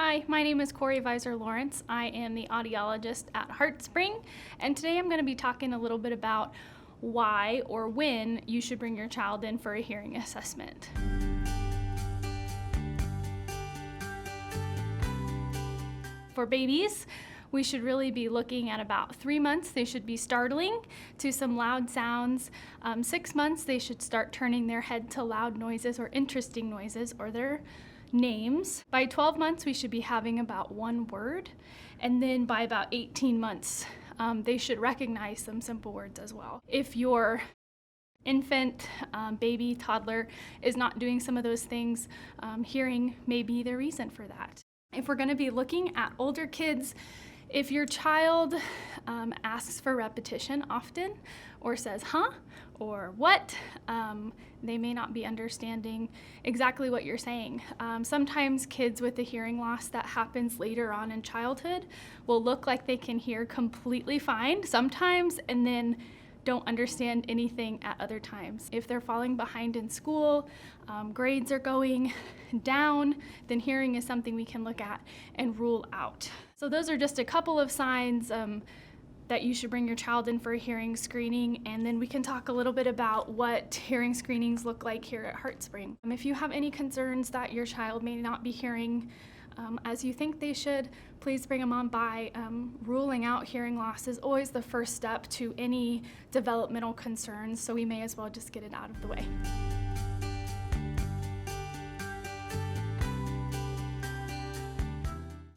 Hi, my name is Corey Visor Lawrence. I am the audiologist at HeartSpring, and today I'm going to be talking a little bit about why or when you should bring your child in for a hearing assessment. For babies, we should really be looking at about 3 months. They should be startling to some loud sounds. 6 months, they should start turning their head to loud noises or interesting noises or their names. By 12 months, we should be having about one word. And then by about 18 months, they should recognize some simple words as well. If your infant, baby, toddler is not doing some of those things, hearing may be the reason for that. If we're going to be looking at older kids, if your child asks for repetition often or says, huh, or what, they may not be understanding exactly what you're saying. Sometimes kids with a hearing loss that happens later on in childhood will look like they can hear completely fine sometimes and then don't understand anything at other times. If they're falling behind in school, grades are going down, then hearing is something we can look at and rule out. So those are just a couple of signs that you should bring your child in for a hearing screening, and then we can talk a little bit about what hearing screenings look like here at HeartSpring. If you have any concerns that your child may not be hearing as you think they should, please bring them on by. Ruling out hearing loss is always the first step to any developmental concerns, so we may as well just get it out of the way.